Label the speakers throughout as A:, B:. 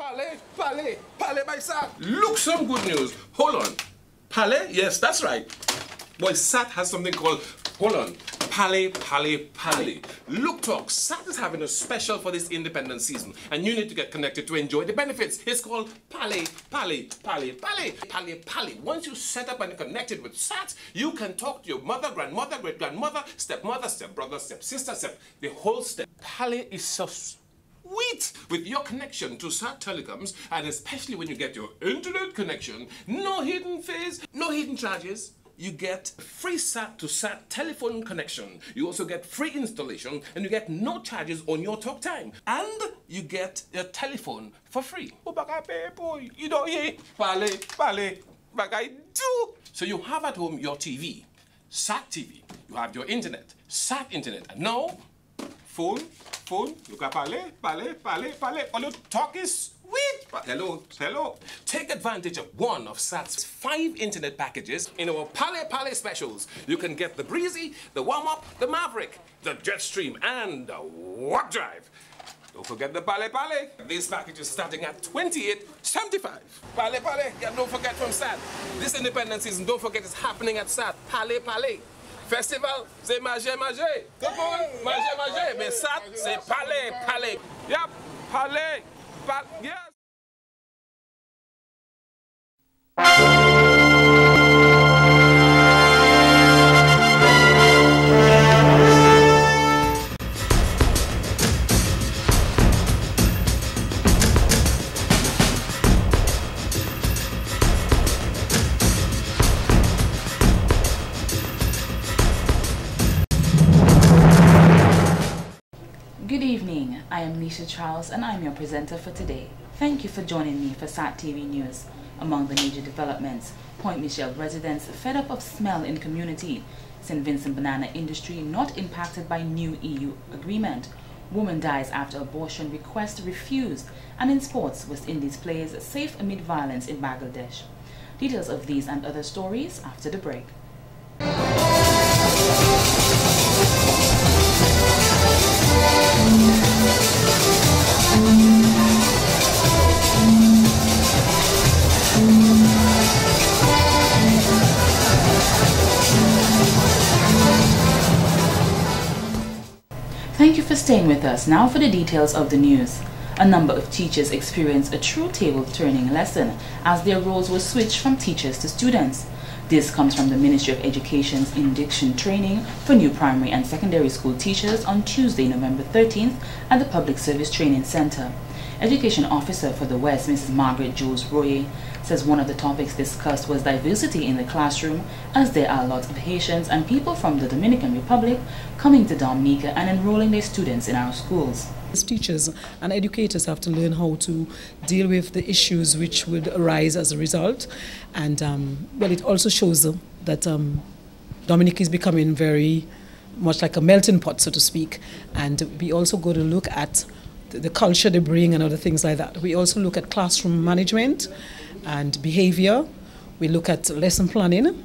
A: Pale, my son. Look, some good news. Hold on. Pale? Yes, that's right. Boy, SAT has something called, hold on, Pale. Look, talk, SAT is having a special for this independence season, and you need to get connected to enjoy the benefits. It's called Pale. Once you set up and connected with SAT, you can talk to your mother, grandmother, great-grandmother, stepmother, stepbrother, stepsister, the whole step. Pale is so sweet with your connection to SAT telecoms, and especially when you get your internet connection, no hidden fees, no hidden charges. You get free SAT to SAT telephone connection. You also get free installation, and you get no charges on your talk time. And you get your telephone for free. Oh, baka pay, boy. You don't hear? Pale. Baka do. So you have at home your TV, SAT TV. You have your internet, SAT internet. And now, phone. Look at pale. All your talk is sweet. Hello. Take advantage of one of SAT's 5 internet packages in our Pale specials. You can get the Breezy, the Warm-Up, the Maverick, the Jetstream, and the Warp Drive. Don't forget the Pale. These packages starting at $28.75. Pale. Yeah, don't forget from SAT. This independence season, don't forget it's happening at SAT. Pale. Festival, c'est manger. Tout le monde, manger. Mais SAT, c'est Pale. Yep, Pale. Yes.
B: Good evening, I am Nisha Charles and I'm your presenter for today. Thank you for joining me for SAT TV News. Among the major developments, Point Michelle residents fed up of smell in community. St. Vincent banana industry not impacted by new EU agreement. Woman dies after abortion request refused. And in sports, West Indies plays safe amid violence in Bangladesh. Details of these and other stories after the break. Thank you for staying with us. Now for the details of the news. A number of teachers experienced a true table-turning lesson as their roles were switched from teachers to students. This comes from the Ministry of Education's induction training for new primary and secondary school teachers on Tuesday, November 13th at the Public Service Training Center. Education Officer for the West, Mrs. Margaret Jules Royer, says one of the topics discussed was diversity in the classroom, as there are lots of Haitians and people from the Dominican Republic coming to Dominica and enrolling their students in our schools.
C: As teachers and educators have to learn how to deal with the issues which would arise as a result, and well, it also shows that Dominica is becoming very much like a melting pot, so to speak, and we also go to look at the culture they bring and other things like that. We also look at classroom management and behavior. We look at lesson planning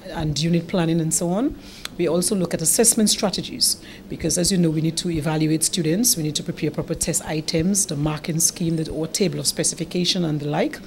C: and unit planning and so on. We also look at assessment strategies because, as you know, we need to evaluate students, we need to prepare proper test items, the marking scheme, or table of specification and the like.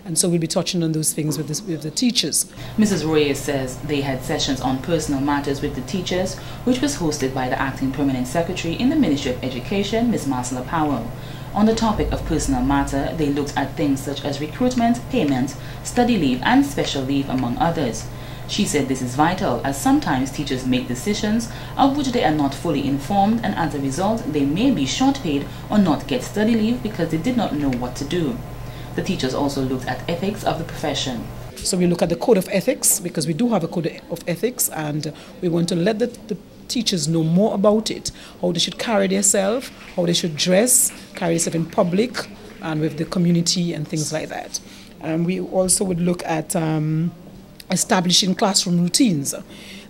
C: And so we'll be touching on those things with the teachers.
B: Mrs. Royer says they had sessions on personal matters with the teachers, which was hosted by the Acting Permanent Secretary in the Ministry of Education, Ms. Marcella Powell. On the topic of personal matter, they looked at things such as recruitment, payment, study leave and special leave, among others. She said this is vital as sometimes teachers make decisions of which they are not fully informed, and as a result they may be short paid or not get study leave because they did not know what to do. The teachers also looked at ethics of the profession.
C: So we look at the code of ethics because we do have a code of ethics, and we want to let the teachers know more about it, how they should carry themselves, how they should dress, carry themselves in public and with the community and things like that. And we also would look at establishing classroom routines.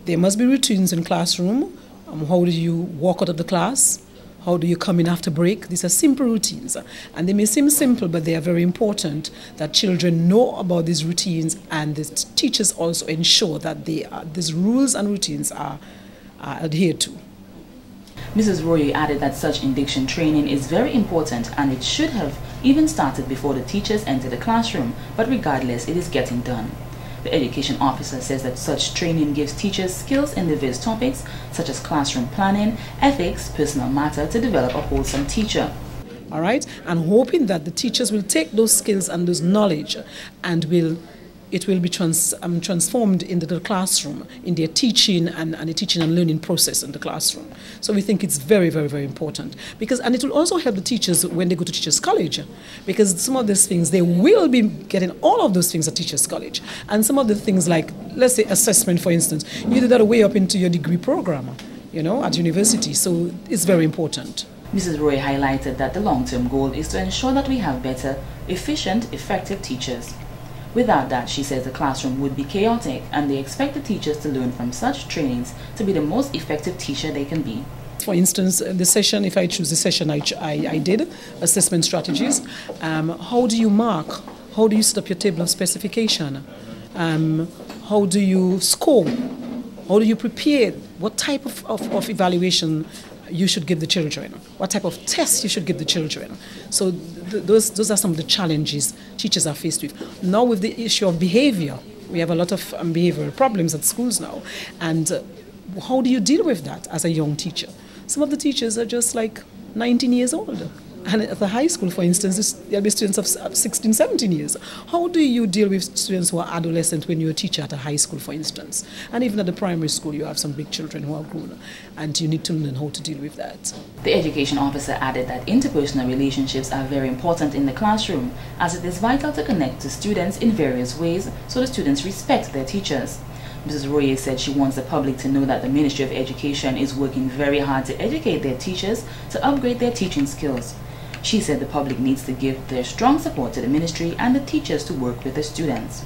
C: There must be routines in classroom. How do you walk out of the class? How do you come in after break? These are simple routines, and they may seem simple, but they are very important that children know about these routines, and the teachers also ensure that these rules and routines are adhered to.
B: Mrs. Royer added that such induction training is very important and it should have even started before the teachers enter the classroom, but regardless, it is getting done. The education officer says that such training gives teachers skills in diverse topics such as classroom planning, ethics, personal matter to develop a wholesome teacher.
C: All right, and hoping that the teachers will take those skills and those knowledge and it will be transformed into the classroom, in their teaching and the teaching and learning process in the classroom. So we think it's very, very, very important. And it will also help the teachers when they go to Teachers College, because some of these things, they will be getting all of those things at Teachers College. And some of the things like, let's say assessment, for instance, you do that way up into your degree program, at university. So it's very important.
B: Mrs. Roy highlighted that the long-term goal is to ensure that we have better, efficient, effective teachers. Without that, she says the classroom would be chaotic, and they expect the teachers to learn from such trainings to be the most effective teacher they can be.
C: For instance, the session, if I choose the session I did, assessment strategies, how do you mark? How do you set up your table of specification? How do you score? How do you prepare? What type of evaluation you should give the children? What type of tests you should give the children? So those are some of the challenges teachers are faced with. Now with the issue of behavior, we have a lot of behavioral problems at schools now. And how do you deal with that as a young teacher? Some of the teachers are just like 19 years old. And at the high school, for instance, there'll be students of 16, 17 years. How do you deal with students who are adolescent when you're a teacher at a high school, for instance? And even at the primary school, you have some big children who are grown, and you need to learn how to deal with that.
B: The education officer added that interpersonal relationships are very important in the classroom, as it is vital to connect to students in various ways so the students respect their teachers. Mrs. Royer said she wants the public to know that the Ministry of Education is working very hard to educate their teachers to upgrade their teaching skills. She said the public needs to give their strong support to the ministry and the teachers to work with the students.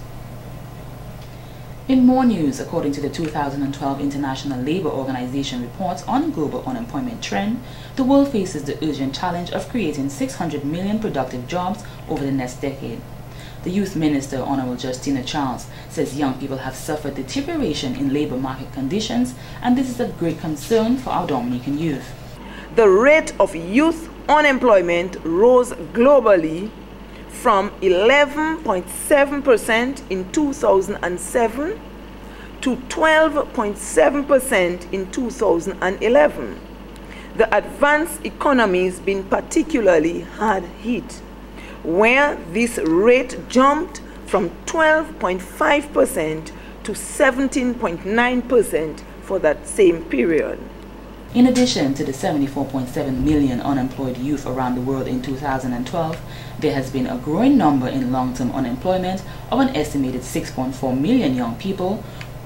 B: In more news, according to the 2012 International Labour Organization report on global unemployment trend, the world faces the urgent challenge of creating 600 million productive jobs over the next decade. The Youth Minister, Honorable Justina Charles, says young people have suffered deterioration in labour market conditions, and this is of great concern for our Dominican youth.
D: The rate of youth unemployment rose globally from 11.7% in 2007 to 12.7% in 2011. The advanced economies being particularly hard hit, where this rate jumped from 12.5% to 17.9% for that same period.
B: In addition to the 74.7 million unemployed youth around the world in 2012, there has been a growing number in long-term unemployment of an estimated 6.4 million young people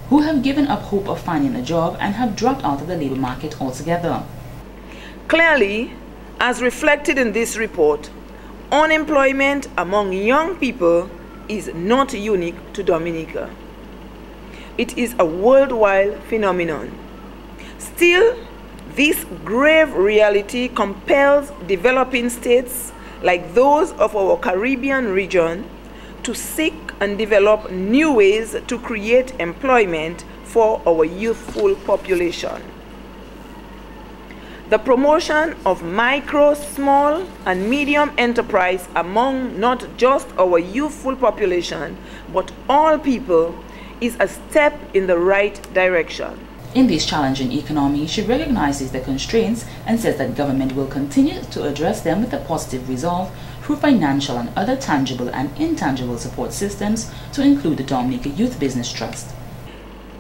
B: who have given up hope of finding a job and have dropped out of the labor market altogether.
D: Clearly, as reflected in this report, unemployment among young people is not unique to Dominica. It is a worldwide phenomenon. Still, this grave reality compels developing states like those of our Caribbean region to seek and develop new ways to create employment for our youthful population. The promotion of micro, small, and medium enterprise among not just our youthful population, but all people, is a step in the right direction.
B: In this challenging economy, she recognizes the constraints and says that government will continue to address them with a positive resolve through financial and other tangible and intangible support systems, to include the Dominica Youth Business Trust.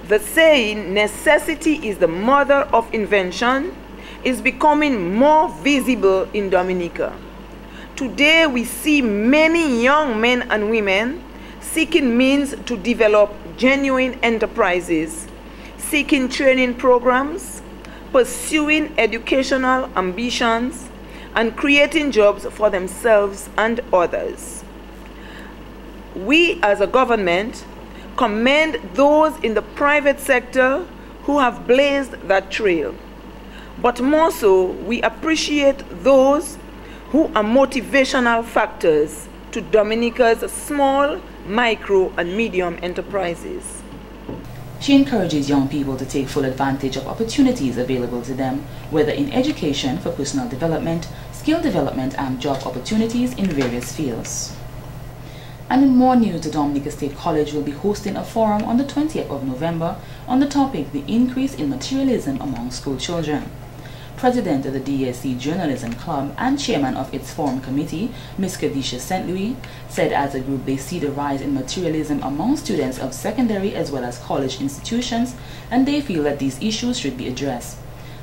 D: The saying, "Necessity is the mother of invention," is becoming more visible in Dominica. Today, we see many young men and women seeking means to develop genuine enterprises, seeking training programs, pursuing educational ambitions, and creating jobs for themselves and others. We as a government commend those in the private sector who have blazed that trail. But more so, we appreciate those who are motivational factors to Dominica's small, micro, and medium enterprises.
B: She encourages young people to take full advantage of opportunities available to them, whether in education for personal development, skill development and job opportunities in various fields. And in more news, the Dominica State College will be hosting a forum on the 20th of November on the topic The Increase in Materialism Among School Children. President of the DSC Journalism Club and chairman of its forum committee, Ms. Kadisha St. Louis, said as a group they see the rise in materialism among students of secondary as well as college institutions, and they feel that these issues should be addressed.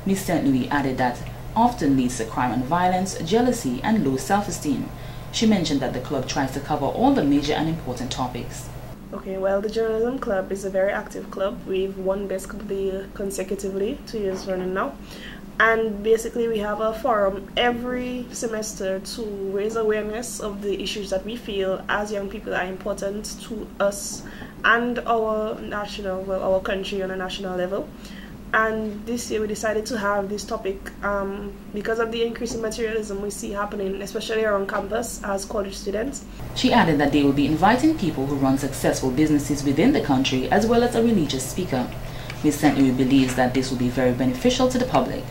B: Ms. St. Louis added that often leads to crime and violence, jealousy, and low self-esteem. She mentioned that the club tries to cover all the major and important topics.
E: Okay, well, the Journalism Club is a very active club. We've won Best Club of the Year consecutively, 2 years running now. And basically we have a forum every semester to raise awareness of the issues that we feel as young people are important to us and our national, well, our country on a national level. And this year we decided to have this topic because of the increase in materialism we see happening, especially around campus as college students.
B: She added that they will be inviting people who run successful businesses within the country as well as a religious speaker. Ms. St. Louis believes that this will be very beneficial to the public.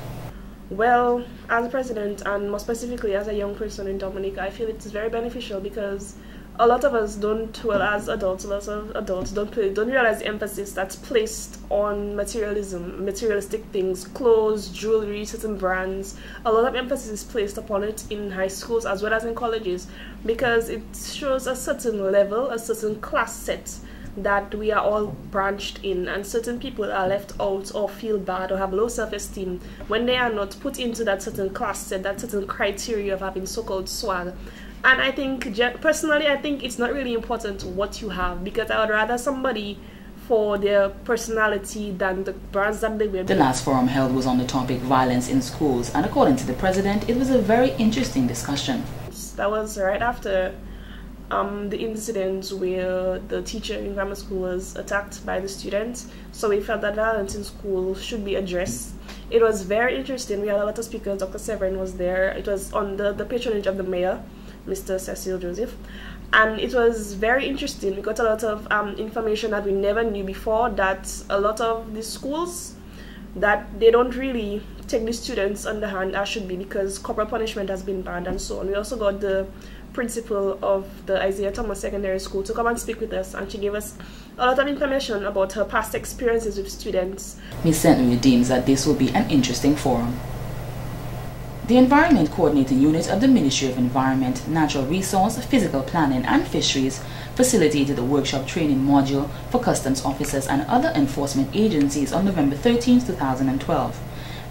E: Well, as a president and more specifically as a young person in Dominica, I feel it's very beneficial because a lot of us don't, well, as adults, lots of adults don't realize the emphasis that's placed on materialism, materialistic things, clothes, jewelry, certain brands. A lot of emphasis is placed upon it in high schools as well as in colleges because it shows a certain level, a certain class set that we are all branched in, and certain people are left out or feel bad or have low self-esteem when they are not put into that certain class set, that certain criteria of having so-called swag. And I think, personally, I think it's not really important what you have, because I would rather somebody for their personality than the brands that they wear.
B: The last forum held was on the topic violence in schools, and according to the president, it was a very interesting discussion.
E: That was right after the incident where the teacher in grammar school was attacked by the students. So we felt that violence in school should be addressed. It was very interesting. We had a lot of speakers. Dr. Severin was there. It was on the patronage of the mayor, Mr. Cecil Joseph. And it was very interesting. We got a lot of information that we never knew before, that a lot of the schools, that they don't really take the students on the hand as should be because corporal punishment has been banned and so on. We also got the principal of the Isaiah Thomas Secondary School to come and speak with us, and she gave us a lot of information about her past experiences with students.
B: Ms. St. Louis deems that this will be an interesting forum. The Environment Coordinating Unit of the Ministry of Environment, Natural Resource, Physical Planning and Fisheries facilitated a workshop training module for customs officers and other enforcement agencies on November 13, 2012.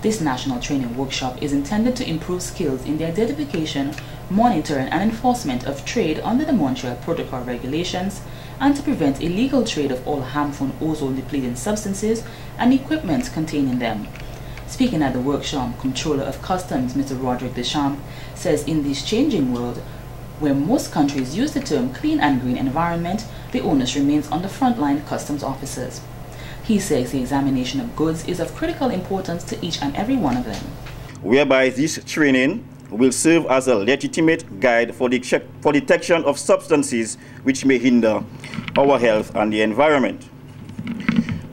B: This national training workshop is intended to improve skills in the identification, monitoring and enforcement of trade under the Montreal Protocol regulations and to prevent illegal trade of all harmful ozone-depleting substances and equipment containing them. Speaking at the workshop, Comptroller of Customs Mr. Roderick Deschamps says in this changing world, where most countries use the term clean and green environment, the onus remains on the frontline customs officers. He says the examination of goods is of critical importance to each and every one of them.
F: Whereby this training will serve as a legitimate guide for the detection of substances which may hinder our health and the environment.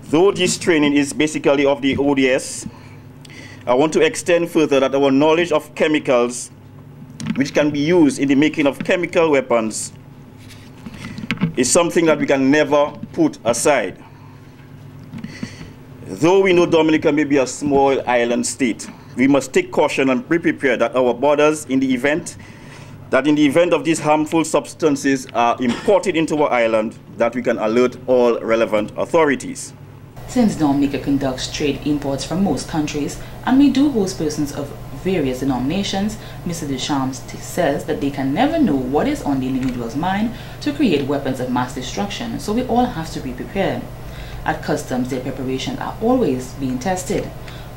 F: Though this training is basically of the ODS, I want to extend further that our knowledge of chemicals which can be used in the making of chemical weapons is something that we can never put aside. Though we know Dominica may be a small island state, we must take caution and be prepared that our borders, in the event of these harmful substances are imported into our island, that we can alert all relevant authorities.
B: Since Dominica conducts trade imports from most countries, and we do host persons of various denominations, Mr. Deschamps says that they can never know what is on the individual's mind to create weapons of mass destruction, so we all have to be prepared. At customs, their preparations are always being tested.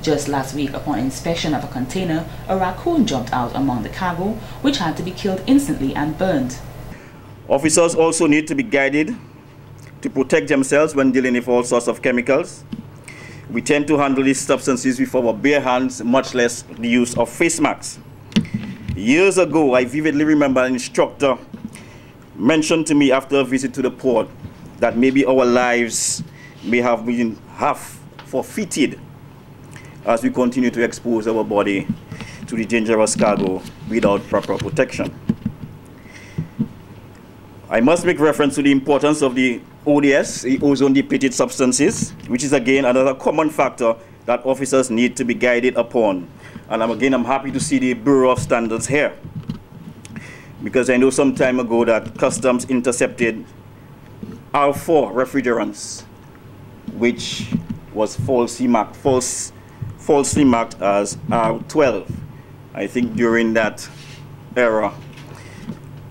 B: Just last week, upon inspection of a container, a raccoon jumped out among the cargo, which had to be killed instantly and burned.
F: Officers also need to be guided to protect themselves when dealing with all sorts of chemicals. We tend to handle these substances with our bare hands, much less the use of face masks. Years ago, I vividly remember an instructor mentioned to me after a visit to the port that maybe our lives may have been half forfeited as we continue to expose our body to the dangerous cargo without proper protection. I must make reference to the importance of the ODS, the ozone-depleted substances, which is again another common factor that officers need to be guided upon. And I'm happy to see the Bureau of Standards here, because I know some time ago that Customs intercepted R4 refrigerants, which was falsely marked as R12. I think during that era,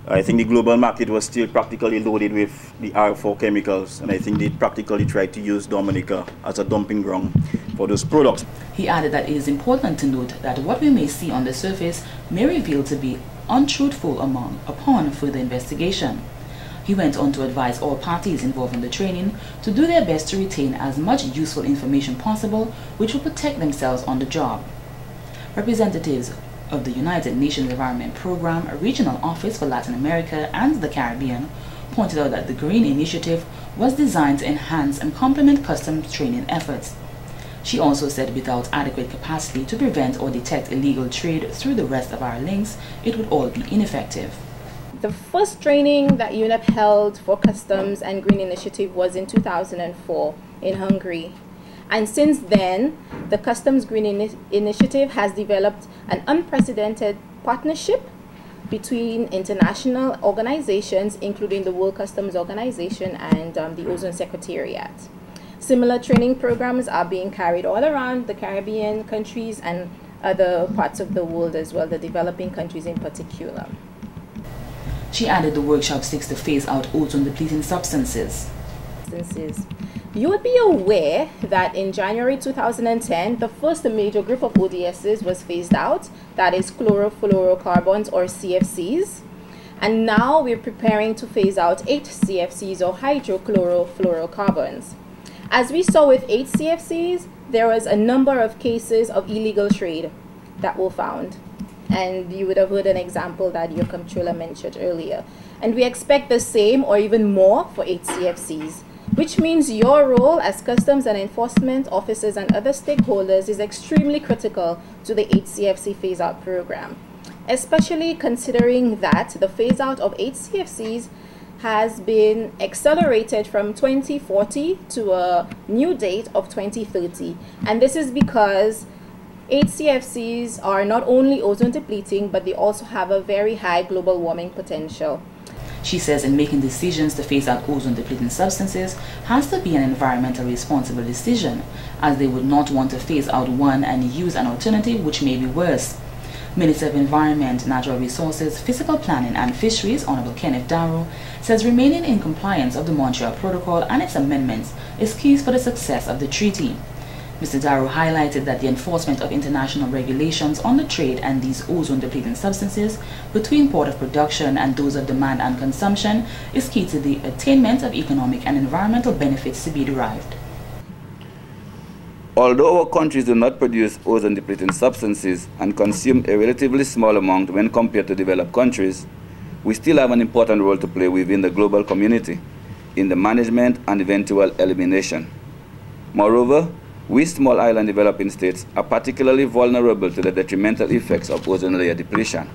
F: I think the global market was still practically loaded with the R4 chemicals, and I think they practically tried to use Dominica as a dumping ground for those products.
B: He added that it is important to note that what we may see on the surface may reveal to be untruthful upon further investigation. He went on to advise all parties involved in the training to do their best to retain as much useful information possible which will protect themselves on the job. Representatives of the United Nations Environment Program, a regional office for Latin America and the Caribbean, pointed out that the Green Initiative was designed to enhance and complement customs training efforts. She also said without adequate capacity to prevent or detect illegal trade through the rest of our links, it would all be ineffective.
G: The first training that UNEP held for Customs and Green Initiative was in 2004 in Hungary. And since then, the Customs Green Initiative has developed an unprecedented partnership between international organizations, including the World Customs Organization and the Ozone Secretariat. Similar training programs are being carried all around the Caribbean countries and other parts of the world as well, the developing countries in particular.
B: She added the workshop seeks to phase out ozone-depleting substances.
G: You would be aware that in January 2010, the first major group of ODSs was phased out, that is chlorofluorocarbons or CFCs. And now we're preparing to phase out 8 CFCs or hydrochlorofluorocarbons. As we saw with 8 CFCs, there was a number of cases of illegal trade that were found. And you would have heard an example that your comptroller mentioned earlier. And we expect the same or even more for 8 CFCs, which means your role as customs and enforcement officers and other stakeholders is extremely critical to the 8 CFC phase-out program, especially considering that the phase-out of 8 CFCs has been accelerated from 2040 to a new date of 2030. And this is because 8 CFCs are not only ozone depleting, but they also have a very high global warming potential.
B: She says in making decisions to phase out ozone-depleting substances has to be an environmentally responsible decision, as they would not want to phase out one and use an alternative which may be worse. Minister of Environment, Natural Resources, Physical Planning and Fisheries, Honorable Kenneth Darrow, says remaining in compliance of the Montreal Protocol and its amendments is key for the success of the treaty. Mr. Darrow highlighted that the enforcement of international regulations on the trade and these ozone-depleting substances between port of production and those of demand and consumption is key to the attainment of economic and environmental benefits to be derived.
H: Although our countries do not produce ozone-depleting substances and consume a relatively small amount when compared to developed countries, we still have an important role to play within the global community in the management and eventual elimination. Moreover, we small island developing states are particularly vulnerable to the detrimental effects of ozone layer depletion.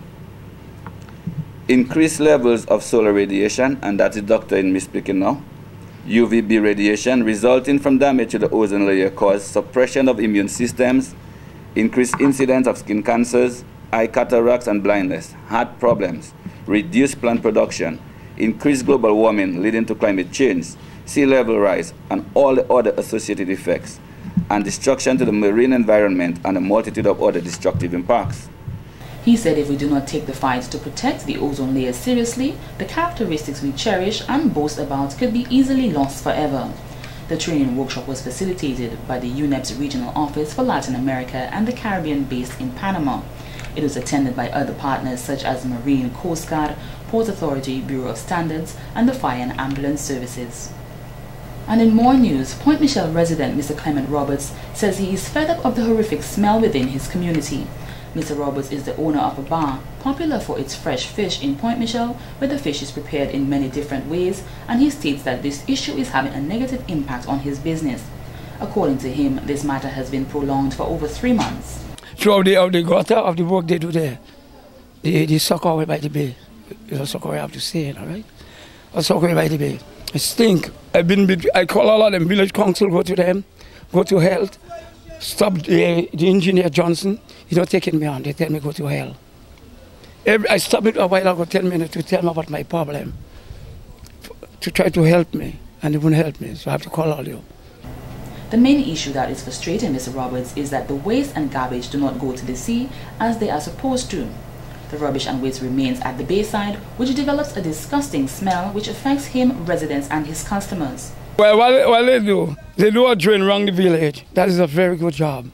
H: Increased levels of solar radiation, and that's the doctor in me speaking now, UVB radiation resulting from damage to the ozone layer cause suppression of immune systems, increased incidence of skin cancers, eye cataracts and blindness, heart problems, reduced plant production, increased global warming leading to climate change, sea level rise, and all the other associated effects, and destruction to the marine environment and a multitude of other destructive impacts.
B: He said if we do not take the fight to protect the ozone layer seriously, the characteristics we cherish and boast about could be easily lost forever. The training workshop was facilitated by the UNEP's Regional Office for Latin America and the Caribbean based in Panama. It was attended by other partners such as Marine Coast Guard, Port Authority, Bureau of Standards, and the Fire and Ambulance Services. And in more news, Point Michelle resident Mr. Clement Roberts says he is fed up of the horrific smell within his community. Mr. Roberts is the owner of a bar, popular for its fresh fish in Point Michelle, where the fish is prepared in many different ways, and he states that this issue is having a negative impact on his business. According to him, this matter has been prolonged for over 3 months.
I: throughout the gutter of the work they do there. They suck away by the bay. You know, suck away, I have to say it, all right? Or suck away by the bay. It stink. I call all of them, village council, go to them, go to health, stop the engineer Johnson. He's not taking me on. They tell me go to hell. I stopped it a while ago, 10 minutes, to tell me about my problem, to try to help me, and they wouldn't help me, so I have to call all you.
B: The main issue that is frustrating Mr. Roberts is that the waste and garbage do not go to the sea as they are supposed to. The rubbish and waste remains at the bayside, which develops a disgusting smell which affects him, residents and his customers.
I: Well, what they do a drain around the village. That is a very good job.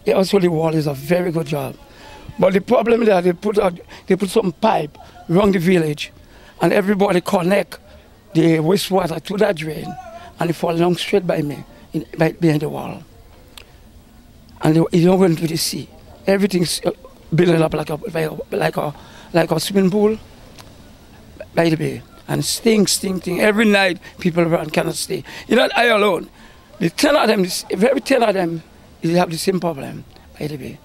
I: Also the wall is a very good job. But the problem is that they put some pipe around the village and everybody connect the wastewater to that drain and it falls down straight by me, behind the wall. And it don't go into the sea. Everything's building up like a swimming pool by the bay. And stink. Every night people around cannot stay. You're not I alone. The 10 of them, every 10 of them, they have the same problem by the bay.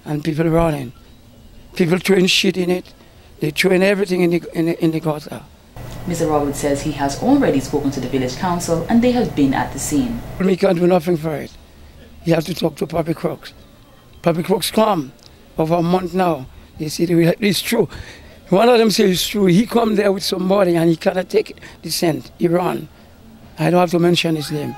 I: And people running. People throwing shit in it. They're throwing everything in the gutter.
B: Mr. Roberts says he has already spoken to the village council and they have been at the scene.
I: We can't do nothing for it. You have to talk to Public Works. Public Works come over a month now. They say it's true. One of them says it's true. He come there with somebody and he cannot take the scent. He run. I don't have to mention his name.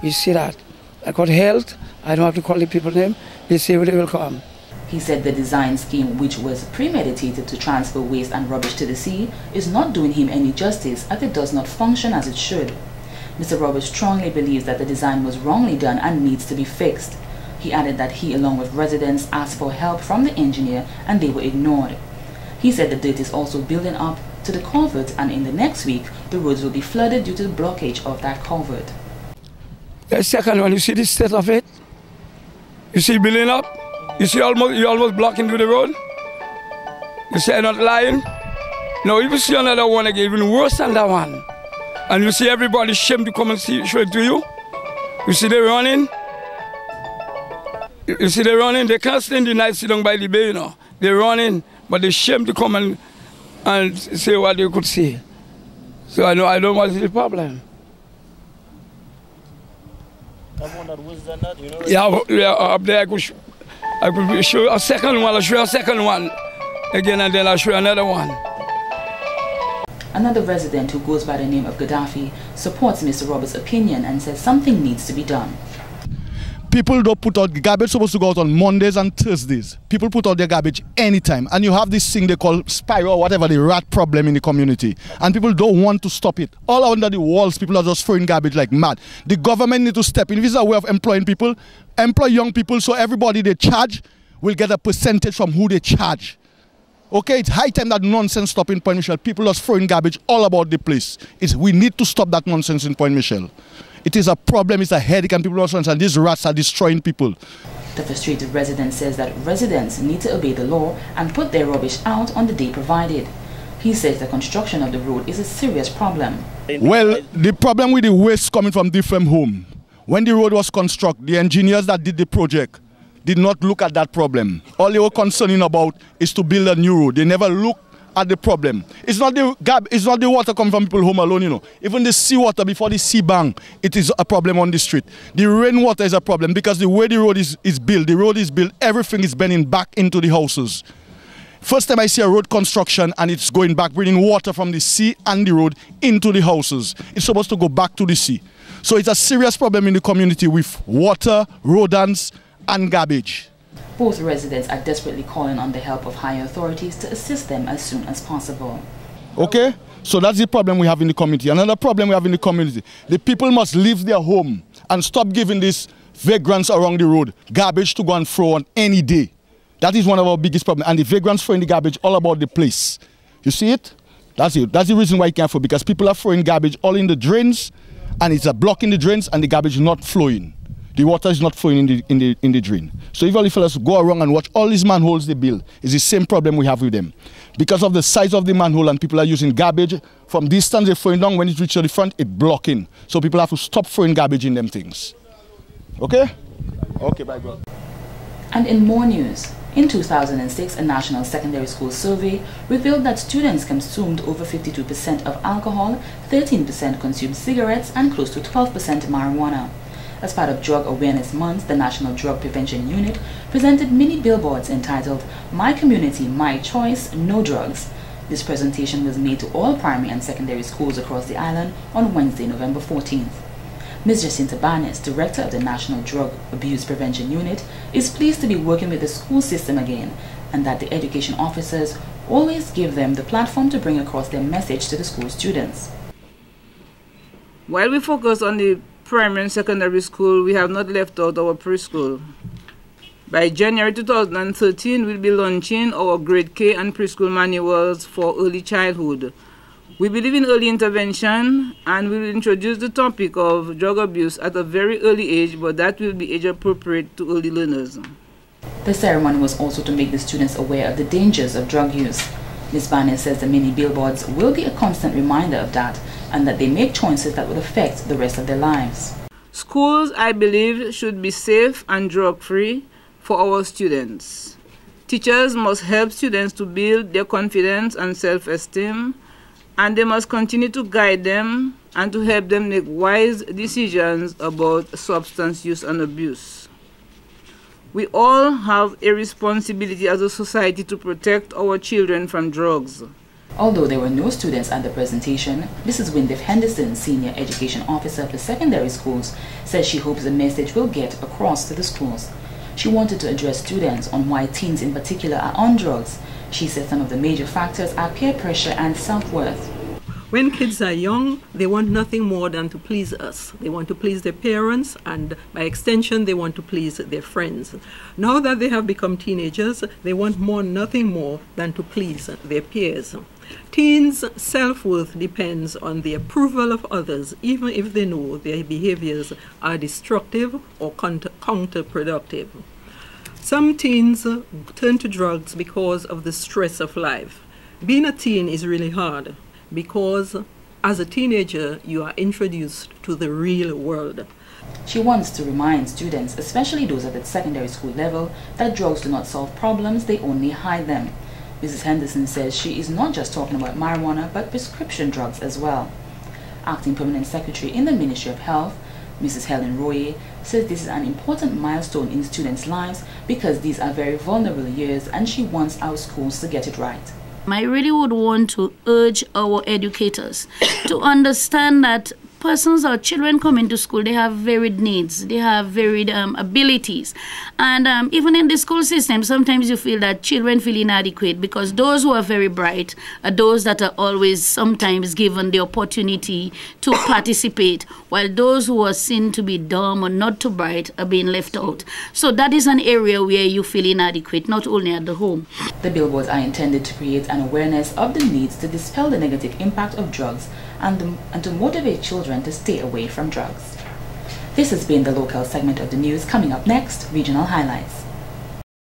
I: You see that? I got health. I don't have to call the people's name. They say they will come.
B: He said the design scheme, which was premeditated to transfer waste and rubbish to the sea, is not doing him any justice as it does not function as it should. Mr. Roberts strongly believes that the design was wrongly done and needs to be fixed. He added that he, along with residents, asked for help from the engineer and they were ignored. He said the dirt is also building up to the culvert and in the next week, the roads will be flooded due to the blockage of that culvert.
I: The second one, you see the state of it? You see building up? You see you're almost blocking to the road? You say I'm not lying? No, if you see another one again, even worse than that one. And you see everybody shame to come and show it to you? You see they running? You see they running? They can't stay in the night, sit down by the bay, you know. They're running, but they shame to come and say what they could see. So I don't know what's the problem. Yeah, up there I could show a second one, I'll show a second one again and then I'll show another one.
B: Another resident who goes by the name of Gaddafi supports Mr. Roberts' opinion and says something needs to be done.
J: People don't put out garbage, supposed to go out on Mondays and Thursdays. People put out their garbage anytime. And you have this thing they call spiral, whatever, the rat problem in the community. And people don't want to stop it. All under the walls, people are just throwing garbage like mad. The government need to step in. If it's a way of employing people, employ young people so everybody they charge will get a percentage from who they charge. Okay, it's high time that nonsense stop in Point Michel. People are throwing garbage all about the place. We need to stop that nonsense in Point Michel. It is a problem, it's a headache, and people don't understand. These rats are destroying people.
B: The frustrated resident says that residents need to obey the law and put their rubbish out on the day provided. He says the construction of the road is a serious problem.
J: Well, the problem with the waste coming from different homes. When the road was constructed, the engineers that did the project did not look at that problem. All they were concerning about is to build a new road. They never looked at the problem. It's not the water coming from people home alone, you know. Even the seawater before the sea bank, it is a problem on the street. The rainwater is a problem because the way the road is built, everything is bending back into the houses. First time I see a road construction and it's going back, bringing water from the sea and the road into the houses. It's supposed to go back to the sea. So it's a serious problem in the community with water, rodents, and garbage.
B: Both residents are desperately calling on the help of higher authorities to assist them as soon as possible.
J: Okay? So that's the problem we have in the community. Another problem we have in the community, the people must leave their home and stop giving these vagrants around the road garbage to go and throw on any day. That is one of our biggest problems. And the vagrants throwing the garbage all about the place. You see it? That's it. That's the reason why you can't throw, because people are throwing garbage all in the drains, and it's blocking the drains, and the garbage is not flowing. The water is not flowing in the drain. So if all the fellas go around and watch all these manholes they build, it's the same problem we have with them. Because of the size of the manhole and people are using garbage, from distance they're throwing down, when it reaches the front, it's blocking. So people have to stop throwing garbage in them things. Okay? Okay, bye, bro.
B: And in more news, in 2006, a national secondary school survey revealed that students consumed over 52% of alcohol, 13% consumed cigarettes, and close to 12% marijuana. As part of Drug Awareness Month, the National Drug Prevention Unit presented mini billboards entitled "My Community, My Choice, No Drugs." This presentation was made to all primary and secondary schools across the island on Wednesday, November 14th. Ms. Jacinta Barnes, Director of the National Drug Abuse Prevention Unit, is pleased to be working with the school system again, and that the education officers always give them the platform to bring across their message to the school students.
K: While we focus on the primary and secondary school, we have not left out our preschool. By January 2013, we'll be launching our grade K and preschool manuals for early childhood. We believe in early intervention, and we will introduce the topic of drug abuse at a very early age, but that will be age appropriate to early learners.
B: The ceremony was also to make the students aware of the dangers of drug use. Ms. Barnes says the mini billboards will be a constant reminder of that, and that they make choices that will affect the rest of their lives.
K: Schools, I believe, should be safe and drug-free for our students. Teachers must help students to build their confidence and self-esteem, and they must continue to guide them and to help them make wise decisions about substance use and abuse. We all have a responsibility as a society to protect our children from drugs.
B: Although there were no students at the presentation, Mrs. Windif Henderson, Senior Education Officer for Secondary Schools, says she hopes the message will get across to the schools. She wanted to address students on why teens in particular are on drugs. She said some of the major factors are peer pressure and self-worth.
L: When kids are young, they want nothing more than to please us. They want to please their parents, and by extension, they want to please their friends. Now that they have become teenagers, they want nothing more than to please their peers. Teens' self-worth depends on the approval of others, even if they know their behaviors are destructive or counterproductive. Some teens turn to drugs because of the stress of life. Being a teen is really hard because as a teenager, you are introduced to the real world.
B: She wants to remind students, especially those at the secondary school level, that drugs do not solve problems, they only hide them. Mrs. Henderson says she is not just talking about marijuana, but prescription drugs as well. Acting Permanent Secretary in the Ministry of Health, Mrs. Helen Roye, says this is an important milestone in students' lives because these are very vulnerable years, and she wants our schools to get it right.
M: I really would want to urge our educators to understand that persons or children come into school, they have varied needs, they have varied abilities. And even in the school system, sometimes you feel that children feel inadequate because those who are very bright are those that are always sometimes given the opportunity to participate, while those who are seen to be dumb or not too bright are being left out. So that is an area where you feel inadequate, not only at the home.
B: The billboards are intended to create an awareness of the needs to dispel the negative impact of drugs and to motivate children to stay away from drugs. This has been the local segment of the news. Coming up next, regional highlights.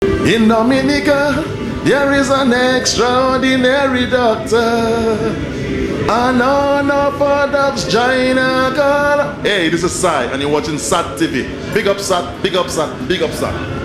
N: In Dominica, there is an extraordinary doctor. And on of our dogs join a girl. Hey, this is Sai, and you're watching SAT TV. Big up SAT, big up SAT, big up SAT.